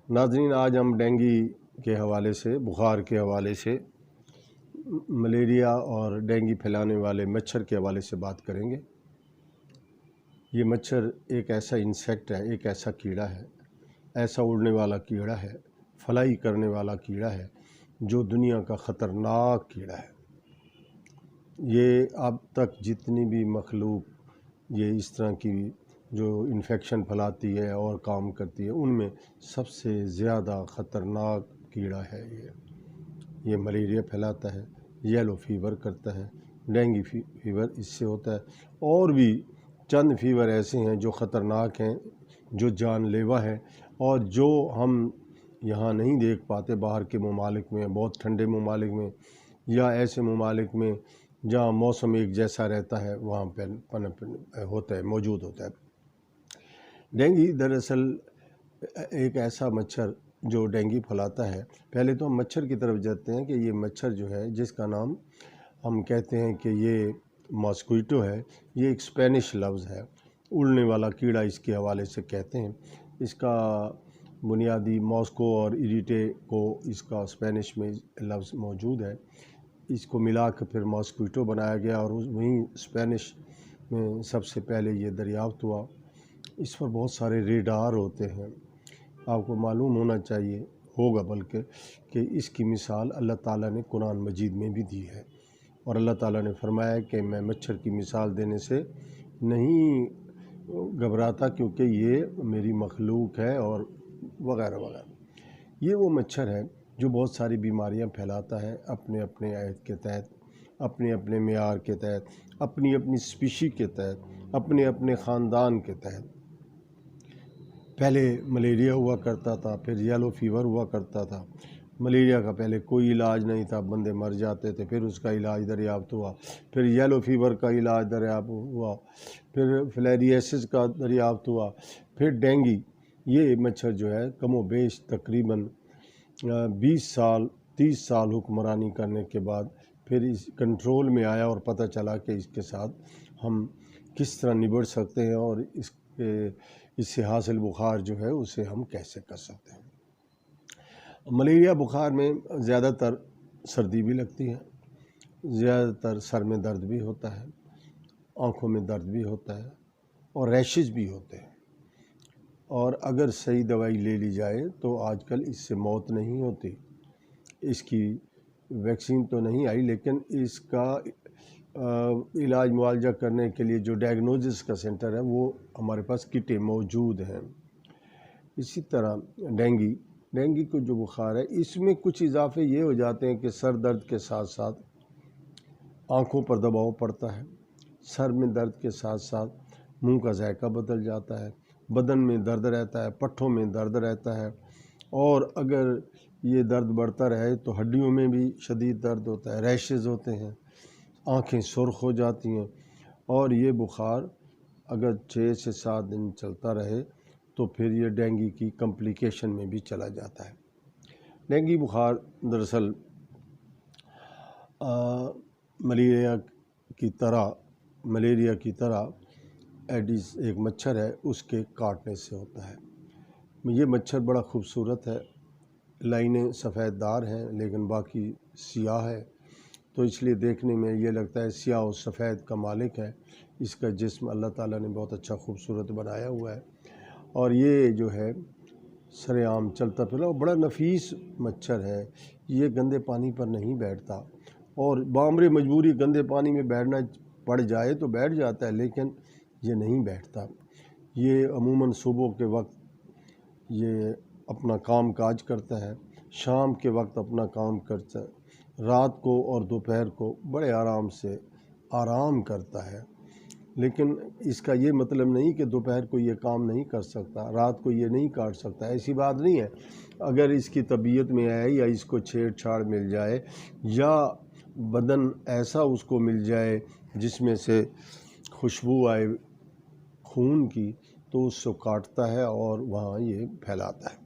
ناظرین، آج ہم ڈینگی کے حوالے سے، بخار کے حوالے سے، ملیریا اور ڈینگی پھیلانے والے مچھر کے حوالے سے بات کریں گے۔ یہ مچھر ایک ایسا انسیکٹ ہے، ایک ایسا کیڑا ہے، ایسا اڑنے والا کیڑا ہے، فلائی کرنے والا کیڑا ہے، جو دنیا کا خطرناک کیڑا ہے۔ یہ اب تک جتنی بھی مخلوق یہ اس طرح کی جو انفیکشن پھیلاتی ہے اور کام کرتی ہے، ان میں سب سے زیادہ خطرناک کیڑا ہے۔ یہ ملیریا پھیلاتا ہے، یلو فیور کرتا ہے، ڈینگی فیور اس سے ہوتا ہے، اور بھی چند فیور ایسے ہیں جو خطرناک ہیں، جو جان لیوا ہیں، اور جو ہم یہاں نہیں دیکھ پاتے۔ باہر کے ممالک میں، بہت ٹھنڈے ممالک میں، یا ایسے ممالک میں جہاں موسم ایک جیسا رہتا ہے، وہاں پہ ہوتا ہے، موجود ہوتا ہے۔ ڈینگی دراصل ایک ایسا مچھر جو ڈینگی پھیلاتا ہے۔ پہلے تو ہم مچھر کی طرف جاتے ہیں کہ یہ مچھر جو ہے، جس کا نام ہم کہتے ہیں کہ یہ ماسکیٹو ہے، یہ ایک اسپینش لفظ ہے، اڑنے والا کیڑا اس کے حوالے سے کہتے ہیں۔ اس کا بنیادی ماسکو اور ایریٹے کو اس کا اسپینش میں لفظ موجود ہے، اس کو ملا کے پھر ماسکیٹو بنایا گیا، اور وہیں اسپینش میں سب سے پہلے یہ دریافت ہوا۔ اس پر بہت سارے ریڈار ہوتے ہیں۔ آپ کو معلوم ہونا چاہیے، ہوگا بلکہ، کہ اس کی مثال اللہ تعالیٰ نے قرآن مجید میں بھی دی ہے، اور اللہ تعالیٰ نے فرمایا کہ میں مچھر کی مثال دینے سے نہیں گھبراتا، کیونکہ یہ میری مخلوق ہے، اور وغیرہ وغیرہ۔ یہ وہ مچھر ہے جو بہت ساری بیماریاں پھیلاتا ہے، اپنے اپنے عہد کے تحت، اپنے اپنے معیار کے تحت، اپنی اپنی اسپیشی کے تحت، اپنے اپنے خاندان کے تحت۔ پہلے ملیریا ہوا کرتا تھا، پھر یلو فیور ہوا کرتا تھا۔ ملیریا کا پہلے کوئی علاج نہیں تھا، بندے مر جاتے تھے، پھر اس کا علاج دریافت ہوا، پھر یلو فیور کا علاج دریافت ہوا، پھر فلیریسس کا دریافت ہوا، پھر ڈینگی۔ یہ مچھر جو ہے کم و بیش تقریباً 30 سال حکمرانی کرنے کے بعد پھر اس کنٹرول میں آیا، اور پتہ چلا کہ اس کے ساتھ ہم کس طرح نبڑ سکتے ہیں، اور اس سے حاصل بخار جو ہے اسے ہم کیسے کر سکتے ہیں۔ ملیریا بخار میں زیادہ تر سردی بھی لگتی ہے، زیادہ تر سر میں درد بھی ہوتا ہے، آنکھوں میں درد بھی ہوتا ہے، اور ریشز بھی ہوتے ہیں۔ اور اگر صحیح دوائی لے لی جائے تو آج کل اس سے موت نہیں ہوتی۔ اس کی ویکسین تو نہیں آئی، لیکن اس کا علاج معالجہ کرنے کے لیے جو ڈائگنوزس کا سینٹر ہے، وہ ہمارے پاس کٹیں موجود ہیں۔ اسی طرح ڈینگی کو جو بخار ہے، اس میں کچھ اضافے یہ ہو جاتے ہیں کہ سر درد کے ساتھ ساتھ آنکھوں پر دباؤ پڑتا ہے، سر میں درد کے ساتھ ساتھ منہ کا ذائقہ بدل جاتا ہے، بدن میں درد رہتا ہے، پٹھوں میں درد رہتا ہے، اور اگر یہ درد بڑھتا رہے تو ہڈیوں میں بھی شدید درد ہوتا ہے، ریشز ہوتے ہیں، آنکھیں سرخ ہو جاتی ہیں، اور یہ بخار اگر 6 سے 7 دن چلتا رہے تو پھر یہ ڈینگی کی کمپلیکیشن میں بھی چلا جاتا ہے۔ ڈینگی بخار دراصل ملیریا کی طرح ایڈیز ایک مچھر ہے، اس کے کاٹنے سے ہوتا ہے۔ یہ مچھر بڑا خوبصورت ہے، لائنیں سفید دار ہیں لیکن باقی سیاہ ہے، تو اس لیے دیکھنے میں یہ لگتا ہے سیاہ و سفید کا مالک ہے۔ اس کا جسم اللہ تعالیٰ نے بہت اچھا خوبصورت بنایا ہوا ہے، اور یہ جو ہے سر عام چلتا پھرتا بڑا نفیس مچھر ہے۔ یہ گندے پانی پر نہیں بیٹھتا، اور بامر مجبوری گندے پانی میں بیٹھنا پڑ جائے تو بیٹھ جاتا ہے، لیکن یہ نہیں بیٹھتا۔ یہ عموماً صبح کے وقت یہ اپنا کام کاج کرتا ہے، شام کے وقت اپنا کام کرتا ہے، رات کو اور دوپہر کو بڑے آرام سے آرام کرتا ہے۔ لیکن اس کا یہ مطلب نہیں کہ دوپہر کو یہ کام نہیں کر سکتا، رات کو یہ نہیں کاٹ سکتا، ایسی بات نہیں ہے۔ اگر اس کی طبیعت میں آئے، یا اس کو چھیڑ چھاڑ مل جائے، یا بدن ایسا اس کو مل جائے جس میں سے خوشبو آئے خون کی، تو اس کو کاٹتا ہے اور وہاں یہ پھیلاتا ہے۔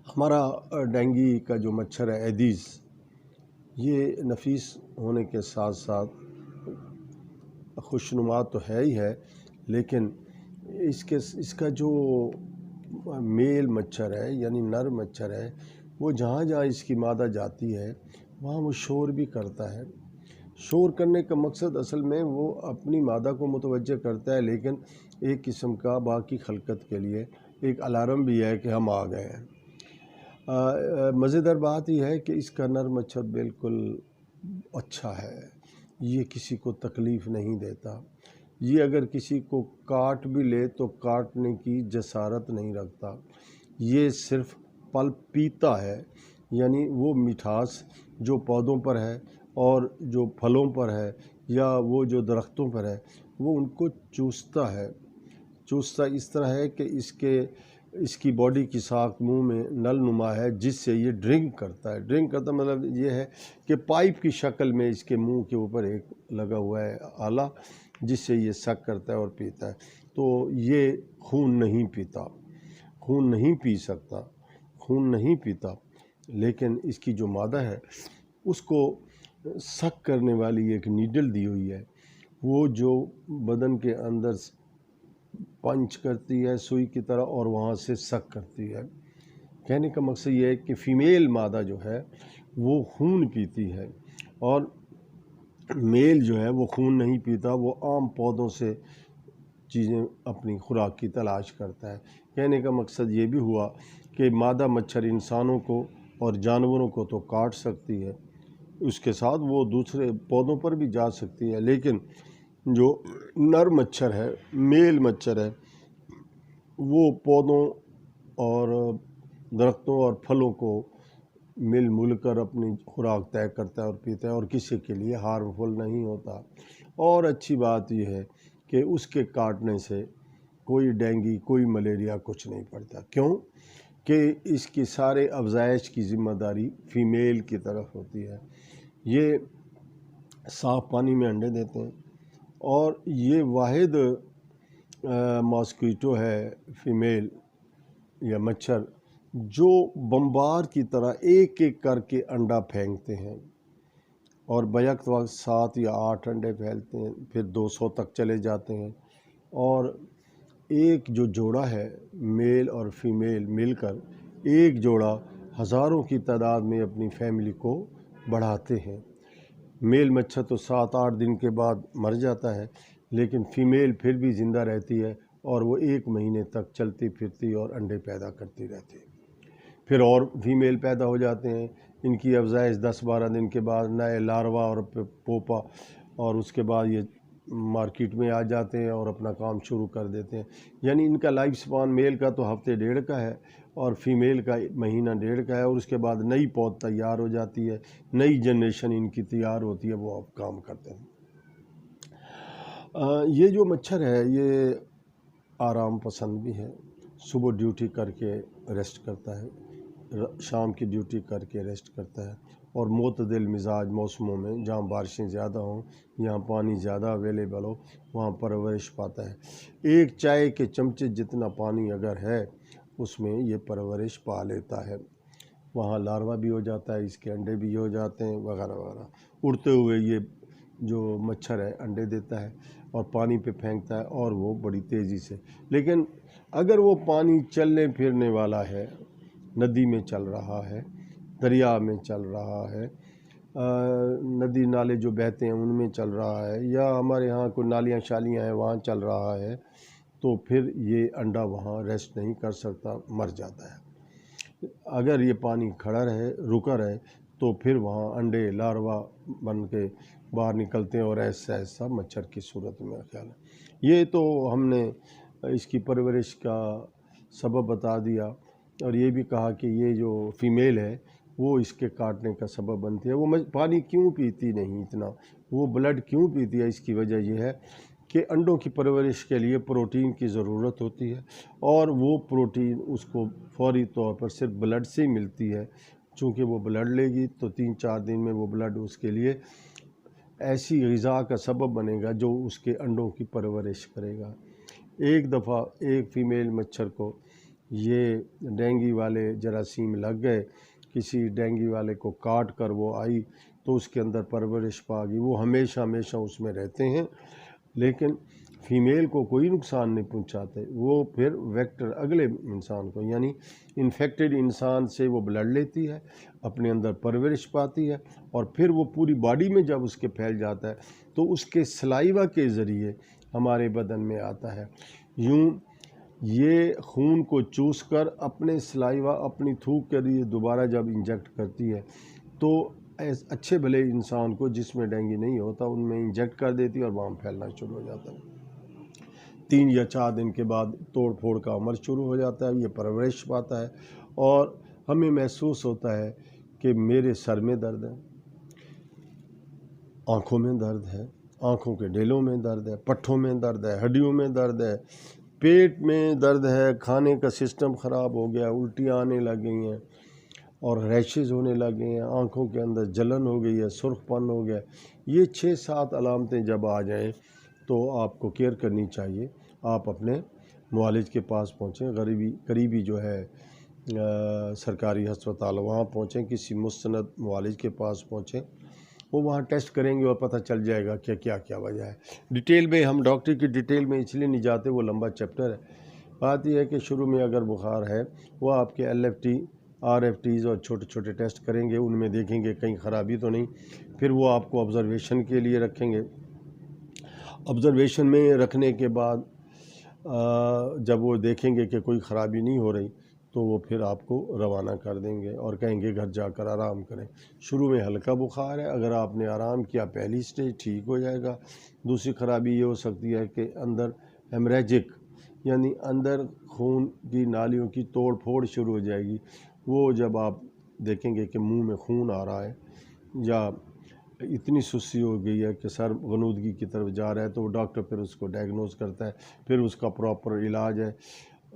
ہمارا ڈینگی کا جو مچھر ہے ایڈیز، یہ نفیس ہونے کے ساتھ ساتھ خوشنما تو ہے ہی ہے، لیکن اس کا جو میل مچھر ہے یعنی نر مچھر ہے، وہ جہاں جہاں اس کی مادہ جاتی ہے وہاں وہ شور بھی کرتا ہے۔ شور کرنے کا مقصد اصل میں وہ اپنی مادہ کو متوجہ کرتا ہے، لیکن ایک قسم کا باقی خلقت کے لیے ایک الارم بھی ہے کہ ہم آ گئے ہیں۔ مزیدار بات یہ ہے کہ اس کا نر مچھر بالکل اچھا ہے، یہ کسی کو تکلیف نہیں دیتا، یہ اگر کسی کو کاٹ بھی لے تو کاٹنے کی جسارت نہیں رکھتا، یہ صرف پل پیتا ہے، یعنی وہ مٹھاس جو پودوں پر ہے اور جو پھلوں پر ہے یا وہ جو درختوں پر ہے وہ ان کو چوستا ہے۔ چوستا اس طرح ہے کہ اس کی باڈی کی ساخت منہ میں نل نما ہے، جس سے یہ ڈرنک کرتا ہے۔ ڈرنک کرتا مطلب یہ ہے کہ پائپ کی شکل میں اس کے منہ کے اوپر ایک لگا ہوا ہے آلہ، جس سے یہ سک کرتا ہے اور پیتا ہے۔ تو یہ خون نہیں پیتا، خون نہیں پی سکتا، خون نہیں پیتا، لیکن اس کی جو مادہ ہے اس کو سک کرنے والی ایک نیڈل دی ہوئی ہے، وہ جو بدن کے اندر پنچ کرتی ہے سوئی کی طرح اور وہاں سے سک کرتی ہے۔ کہنے کا مقصد یہ ہے کہ فیمیل مادہ جو ہے وہ خون پیتی ہے اور میل جو ہے وہ خون نہیں پیتا، وہ عام پودوں سے چیزیں اپنی خوراک کی تلاش کرتا ہے۔ کہنے کا مقصد یہ بھی ہوا کہ مادہ مچھر انسانوں کو اور جانوروں کو تو کاٹ سکتی ہے، اس کے ساتھ وہ دوسرے پودوں پر بھی جا سکتی ہے، لیکن جو نر مچھر ہے، میل مچھر ہے، وہ پودوں اور درختوں اور پھلوں کو مل مل کر اپنی خوراک طے کرتا ہے اور پیتا ہے اور کسی کے لیے ہارمفل نہیں ہوتا۔ اور اچھی بات یہ ہے کہ اس کے کاٹنے سے کوئی ڈینگی کوئی ملیریا کچھ نہیں پڑتا۔ کیوں کہ اس کی سارے افزائش کی ذمہ داری فیمیل کی طرف ہوتی ہے۔ یہ صاف پانی میں انڈے دیتے ہیں اور یہ واحد ماسکیٹو ہے فیمیل یا مچھر جو بمبار کی طرح ایک ایک کر کے انڈا پھینکتے ہیں اور بیک وقت 7 یا 8 انڈے پھیلتے ہیں، پھر 200 تک چلے جاتے ہیں، اور ایک جو جوڑا ہے میل اور فیمیل مل کر ایک جوڑا ہزاروں کی تعداد میں اپنی فیملی کو بڑھاتے ہیں۔ میل مچھر تو 7-8 دن کے بعد مر جاتا ہے، لیکن فیمیل پھر بھی زندہ رہتی ہے اور وہ 1 مہینے تک چلتی پھرتی اور انڈے پیدا کرتی رہتی ہے۔ پھر اور فیمیل پیدا ہو جاتے ہیں، ان کی افزائش 10-12 دن کے بعد نئے لاروا اور پوپا، اور اس کے بعد یہ مارکیٹ میں آ جاتے ہیں اور اپنا کام شروع کر دیتے ہیں۔ یعنی ان کا لائف سپان میل کا تو ہفتے 1.5 کا ہے اور فیمیل کا مہینہ 1.5 کا ہے، اور اس کے بعد نئی پود تیار ہو جاتی ہے، نئی جنریشن ان کی تیار ہوتی ہے، وہ اب کام کرتے ہیں۔ یہ جو مچھر ہے یہ آرام پسند بھی ہے، صبح ڈیوٹی کر کے ریسٹ کرتا ہے، شام کی ڈیوٹی کر کے ریسٹ کرتا ہے، اور معتدل مزاج موسموں میں جہاں بارشیں زیادہ ہوں، یہاں پانی زیادہ اویلیبل ہو، وہاں پرورش پاتا ہے۔ ایک چائے کے چمچے جتنا پانی اگر ہے اس میں یہ پرورش پا لیتا ہے، وہاں لاروا بھی ہو جاتا ہے، اس کے انڈے بھی ہو جاتے ہیں وغیرہ وغیرہ۔ اڑتے ہوئے یہ جو مچھر ہے انڈے دیتا ہے اور پانی پہ پھینکتا ہے اور وہ بڑی تیزی سے، لیکن اگر وہ پانی چلنے پھرنے والا ہے، ندی میں چل رہا ہے، دریا میں چل رہا ہے، ندی نالے جو بہتے ہیں ان میں چل رہا ہے، یا ہمارے ہاں کوئی نالیاں شالیاں ہیں وہاں چل رہا ہے، تو پھر یہ انڈا وہاں ریسٹ نہیں کر سکتا، مر جاتا ہے۔ اگر یہ پانی کھڑا رہے، رکا رہے، تو پھر وہاں انڈے لاروا بن کے باہر نکلتے ہیں اور ایسا ایسا مچھر کی صورت میں خیال ہے۔ یہ تو ہم نے اس کی پرورش کا سبب بتا دیا، اور یہ بھی کہا کہ یہ جو فیمیل ہے وہ اس کے کاٹنے کا سبب بنتی ہے۔ وہ پانی کیوں پیتی نہیں اتنا، وہ بلڈ کیوں پیتی ہے، اس کی وجہ یہ ہے کہ انڈوں کی پرورش کے لیے پروٹین کی ضرورت ہوتی ہے، اور وہ پروٹین اس کو فوری طور پر صرف بلڈ سے ملتی ہے۔ چونکہ وہ بلڈ لے گی تو 3-4 دن میں وہ بلڈ اس کے لیے ایسی غذا کا سبب بنے گا جو اس کے انڈوں کی پرورش کرے گا۔ ایک دفعہ ایک فیمیل مچھر کو یہ ڈینگی والے جراثیم لگ گئے، کسی ڈینگی والے کو کاٹ کر وہ آئی تو اس کے اندر پرورش پا گئی، وہ ہمیشہ اس میں رہتے ہیں، لیکن فیمیل کو کوئی نقصان نہیں پہنچاتے، وہ پھر ویکٹر اگلے انسان کو، یعنی انفیکٹڈ انسان سے وہ بلڈ لیتی ہے، اپنے اندر پرورش پاتی ہے، اور پھر وہ پوری باڈی میں جب اس کے پھیل جاتا ہے تو اس کے سلائیوا کے ذریعے ہمارے بدن میں آتا ہے۔ یوں یہ خون کو چوس کر اپنے سلائیوا، اپنی تھوک کے لیے دوبارہ جب انجیکٹ کرتی ہے تو اچھے بھلے انسان کو جس میں ڈینگی نہیں ہوتا ان میں انجیکٹ کر دیتی ہے اور وہاں پھیلنا شروع ہو جاتا ہے۔ 3 یا 4 دن کے بعد توڑ پھوڑ کا عمل شروع ہو جاتا ہے، یہ پرورش پاتا ہے اور ہمیں محسوس ہوتا ہے کہ میرے سر میں درد ہے، آنکھوں میں درد ہے، آنکھوں کے ڈیلوں میں درد ہے، پٹھوں میں درد ہے، ہڈیوں میں درد ہے، پیٹ میں درد ہے، کھانے کا سسٹم خراب ہو گیا، الٹیاں آنے لگ گئی ہیں اور ریشز ہونے لگے ہیں، آنکھوں کے اندر جلن ہو گئی ہے، سرخ پن ہو گیا۔ یہ 6-7 علامتیں جب آ جائیں تو آپ کو کیئر کرنی چاہیے، آپ اپنے معالج کے پاس پہنچیں، قریبی جو ہے سرکاری ہسپتال وہاں پہنچیں، کسی مستند معالج کے پاس پہنچیں، وہ وہاں ٹیسٹ کریں گے اور پتہ چل جائے گا کہ کیا وجہ ہے۔ ڈیٹیل میں ہم ڈاکٹر کی ڈیٹیل میں اس لیے نہیں جاتے، وہ لمبا چیپٹر ہے۔ بات یہ ہے کہ شروع میں اگر بخار ہے وہ آپ کے LFT RFTs اور چھوٹے چھوٹے ٹیسٹ کریں گے، ان میں دیکھیں گے کہیں خرابی تو نہیں، پھر وہ آپ کو آبزرویشن کے لیے رکھیں گے۔ آبزرویشن میں رکھنے کے بعد جب وہ دیکھیں گے کہ کوئی خرابی نہیں ہو رہی تو وہ پھر آپ کو روانہ کر دیں گے اور کہیں گے گھر جا کر آرام کریں۔ شروع میں ہلکا بخار ہے، اگر آپ نے آرام کیا پہلی سٹیج ٹھیک ہو جائے گا۔ دوسری خرابی یہ ہو سکتی ہے کہ اندر ہیمریجک، یعنی اندر خون کی نالیوں کی توڑ پھوڑ شروع ہو جائے گی۔ وہ جب آپ دیکھیں گے کہ منہ میں خون آ رہا ہے یا اتنی سستی ہو گئی ہے کہ سر غنودگی کی طرف جا رہا ہے تو وہ ڈاکٹر پھر اس کو ڈائگنوز کرتا ہے، پھر اس کا پراپر علاج ہے،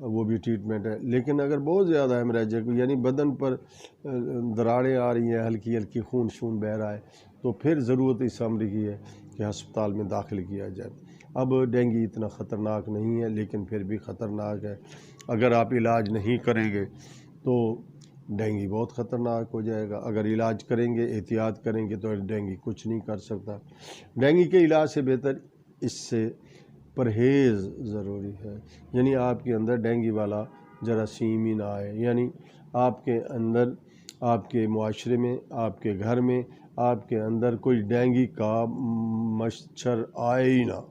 وہ بھی ٹریٹمنٹ ہے۔ لیکن اگر بہت زیادہ ہیمریجک یعنی بدن پر دراڑیں آ رہی ہیں، ہلکی ہلکی خون بہہ رہا ہے، تو پھر ضرورت اس امر کی ہے کہ ہسپتال میں داخل کیا جائے۔ اب ڈینگی اتنا خطرناک نہیں ہے لیکن پھر بھی خطرناک ہے، اگر آپ علاج نہیں کریں گے تو ڈینگی بہت خطرناک ہو جائے گا، اگر علاج کریں گے، احتیاط کریں گے تو ڈینگی کچھ نہیں کر سکتا۔ ڈینگی کے علاج سے بہتر اس سے پرہیز ضروری ہے، یعنی آپ کے اندر ڈینگی والا جراثیم ہی نہ آئے، یعنی آپ کے اندر، آپ کے معاشرے میں، آپ کے گھر میں، آپ کے اندر کوئی ڈینگی کا مچھر آئے ہی نہ۔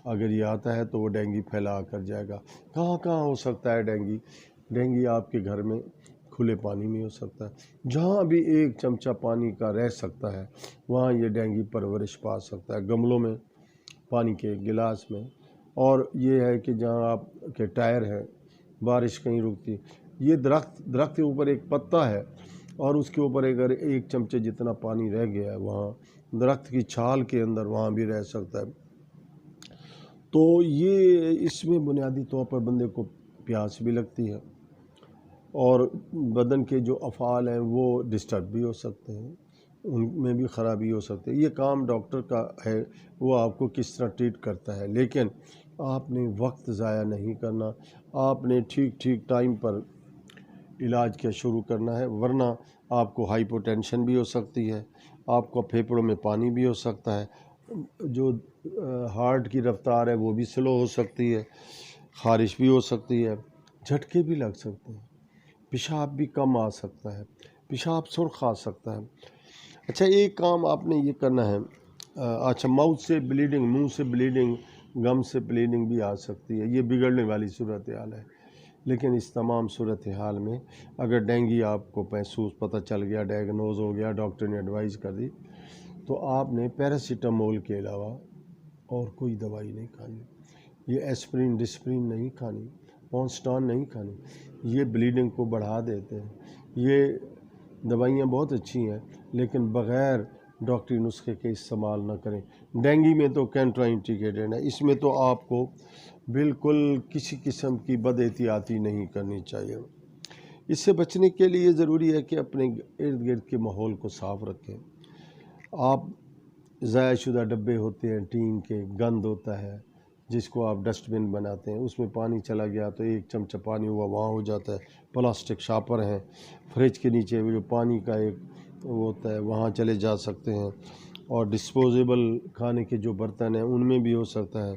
اگر یہ آتا ہے تو وہ ڈینگی پھیلا کر جائے گا۔ کہاں کہاں ہو سکتا ہے ڈینگی؟ ڈینگی آپ کے گھر میں کھلے پانی میں ہو سکتا ہے، جہاں بھی ایک چمچہ پانی کا رہ سکتا ہے وہاں یہ ڈینگی پرورش پا سکتا ہے، گملوں میں، پانی کے گلاس میں، اور یہ ہے کہ جہاں آپ کے ٹائر ہیں، بارش کہیں رکتی، یہ درخت کے اوپر ایک پتا ہے اور اس کے اوپر اگر ایک چمچے جتنا پانی رہ گیا ہے وہاں درخت کی چھال کے اندر وہاں بھی رہ سکتا ہے، تو یہ اس میں بنیادی طور پر بندے کو پیاس بھی لگتی ہے اور بدن کے جو افعال ہیں وہ ڈسٹرب بھی ہو سکتے ہیں، ان میں بھی خرابی ہو سکتی ہے۔ یہ کام ڈاکٹر کا ہے، وہ آپ کو کس طرح ٹریٹ کرتا ہے، لیکن آپ نے وقت ضائع نہیں کرنا، آپ نے ٹھیک ٹائم پر علاج کیا شروع کرنا ہے، ورنہ آپ کو ہائپو ٹینشن بھی ہو سکتی ہے، آپ کو پھیپھڑوں میں پانی بھی ہو سکتا ہے، جو ہارٹ کی رفتار ہے وہ بھی سلو ہو سکتی ہے، خارش بھی ہو سکتی ہے، جھٹکے بھی لگ سکتے ہیں، پیشاب بھی کم آ سکتا ہے، پیشاب سرخ آ سکتا ہے۔ اچھا ایک کام آپ نے یہ کرنا ہے، اچھا ماؤتھ سے بلیڈنگ، منہ سے بلیڈنگ، گم سے بلیڈنگ بھی آ سکتی ہے، یہ بگڑنے والی صورتحال ہے، لیکن اس تمام صورتحال میں اگر ڈینگی آپ کو محسوس پتہ چل گیا، ڈائگنوز ہو گیا، ڈاکٹر نے ایڈوائز کر دی تو آپ نے پیراسیٹامول کے علاوہ اور کوئی دوائی نہیں کھانی، یہ ایسپرین ڈسپرین نہیں کھانی، پونسٹان نہیں کھانی، یہ بلیڈنگ کو بڑھا دیتے ہیں۔ یہ دوائیاں بہت اچھی ہیں لیکن بغیر ڈاکٹری نسخے کے استعمال نہ کریں۔ ڈینگی میں تو کنٹرا انڈیکیٹڈ ہے، اس میں تو آپ کو بالکل کسی قسم کی بد احتیاطی نہیں کرنی چاہیے۔ اس سے بچنے کے لیے ضروری ہے کہ اپنے ارد گرد کے ماحول کو صاف رکھیں۔ آپ ضائع شدہ ڈبے ہوتے ہیں، ٹین کے گند ہوتا ہے جس کو آپ ڈسٹ بن بناتے ہیں، اس میں پانی چلا گیا تو ایک چمچہ پانی ہوا وہاں ہو جاتا ہے، پلاسٹک شاپر ہیں، فریج کے نیچے جو پانی کا ایک وہ ہوتا ہے وہاں چلے جا سکتے ہیں، اور ڈسپوزیبل کھانے کے جو برتن ہیں ان میں بھی ہو سکتا ہے۔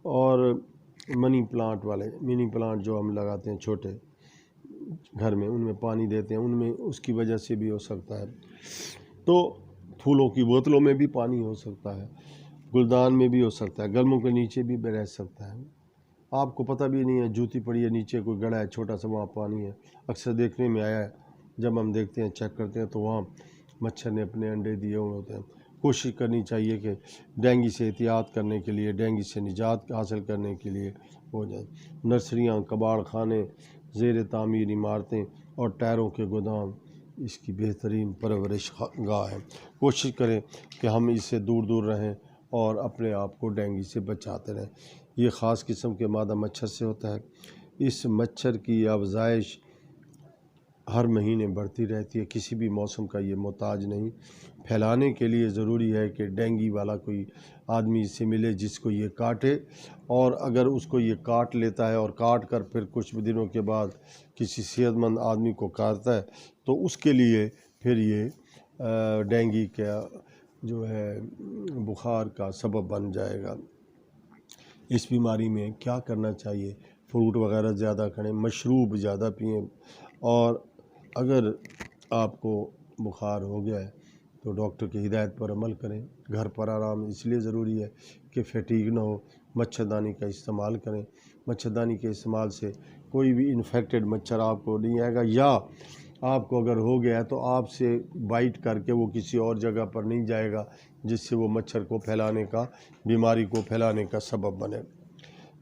اور منی پلانٹ جو ہم لگاتے ہیں چھوٹے گھر میں، ان میں پانی دیتے ہیں، ان میں اس کی وجہ سے بھی ہو سکتا ہے۔ تو پھولوں کی بوتلوں میں بھی پانی ہو سکتا ہے، گلدان میں بھی ہو سکتا ہے، گلموں کے نیچے بھی رہ سکتا ہے۔ آپ کو پتہ بھی نہیں ہے، جوتی پڑی ہے نیچے، کوئی گڑھا ہے چھوٹا سا، وہاں پانی ہے۔ اکثر دیکھنے میں آیا ہے، جب ہم دیکھتے ہیں چیک کرتے ہیں تو وہاں مچھر نے اپنے انڈے دیے ہوئے ہوتے ہیں۔ کوشش کرنی چاہیے کہ ڈینگی سے احتیاط کرنے کے لیے، ڈینگی سے نجات حاصل کرنے کے لیے ہو جائے۔ نرسریاں، کباڑ خانے، زیر تعمیر عمارتیں اور ٹائروں کے گودام اس کی بہترین پرورش گاہ ہے۔ کوشش کریں کہ ہم اس سے دور دور رہیں اور اپنے آپ کو ڈینگی سے بچاتے رہیں۔ یہ خاص قسم کے مادہ مچھر سے ہوتا ہے۔ اس مچھر کی افزائش ہر مہینے بڑھتی رہتی ہے، کسی بھی موسم کا یہ محتاج نہیں۔ پھیلانے کے لیے ضروری ہے کہ ڈینگی والا کوئی آدمی سے ملے جس کو یہ کاٹے، اور اگر اس کو یہ کاٹ لیتا ہے اور کاٹ کر پھر کچھ دنوں کے بعد کسی صحت مند آدمی کو کاٹتا ہے تو اس کے لیے پھر یہ ڈینگی کا جو ہے بخار کا سبب بن جائے گا۔ اس بیماری میں کیا کرنا چاہیے؟ فروٹ وغیرہ زیادہ کھائیں، مشروب زیادہ پئیں، اور اگر آپ کو بخار ہو گیا ہے تو ڈاکٹر کی ہدایت پر عمل کریں۔ گھر پر آرام اس لیے ضروری ہے کہ فیٹیگ نہ ہو، مچھردانی کا استعمال کریں۔ مچھردانی کے استعمال سے کوئی بھی انفیکٹڈ مچھر آپ کو نہیں آئے گا، یا آپ کو اگر ہو گیا ہے تو آپ سے بائٹ کر کے وہ کسی اور جگہ پر نہیں جائے گا جس سے وہ مچھر کو پھیلانے کا، بیماری کو پھیلانے کا سبب بنے۔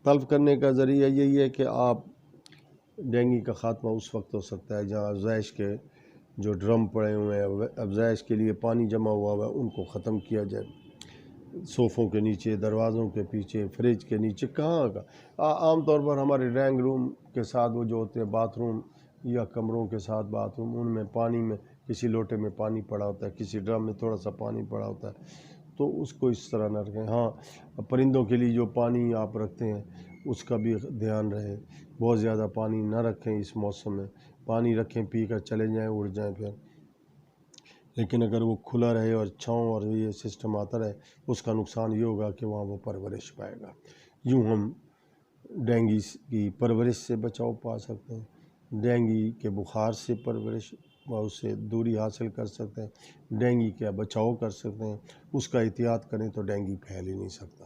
تلف کرنے کا ذریعہ یہی ہے کہ آپ ڈینگی کا خاتمہ اس وقت ہو سکتا ہے جہاں افزائش کے جو ڈرم پڑے ہوئے ہیں، افزائش کے لیے پانی جمع ہوا ہوا ہے، ان کو ختم کیا جائے۔ صوفوں کے نیچے، دروازوں کے پیچھے، فریج کے نیچے، کہاں کا عام طور پر ہمارے ڈرائنگ روم کے ساتھ وہ جو ہوتے ہیں باتھ روم یا کمروں کے ساتھ باتھ روم، ان میں پانی میں کسی لوٹے میں پانی پڑا ہوتا ہے، کسی ڈرم میں تھوڑا سا پانی پڑا ہوتا ہے، تو اس کو اس طرح نہ رکھیں۔ ہاں، پرندوں کے لیے جو پانی آپ رکھتے ہیں اس کا بھی دھیان رہے، بہت زیادہ پانی نہ رکھیں اس موسم میں۔ پانی رکھیں، پی کر چلے جائیں، اڑ جائیں پھر، لیکن اگر وہ کھلا رہے اور چھاؤں اور یہ سسٹم آتا رہے، اس کا نقصان یہ ہوگا کہ وہاں وہ پرورش پائے گا۔ یوں ہم ڈینگی کی پرورش سے بچاؤ پا سکتے ہیں، ڈینگی کے بخار سے پرورش و اس سے دوری حاصل کر سکتے ہیں، ڈینگی کا بچاؤ کر سکتے ہیں۔ اس کا احتیاط کریں تو ڈینگی پھیل ہی نہیں سکتا۔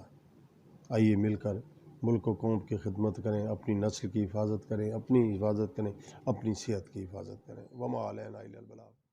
آئیے مل کر ملک و قوم کی خدمت کریں، اپنی نسل کی حفاظت کریں، اپنی حفاظت کریں، اپنی صحت کی حفاظت کریں۔ وما علینا الا البلاغ۔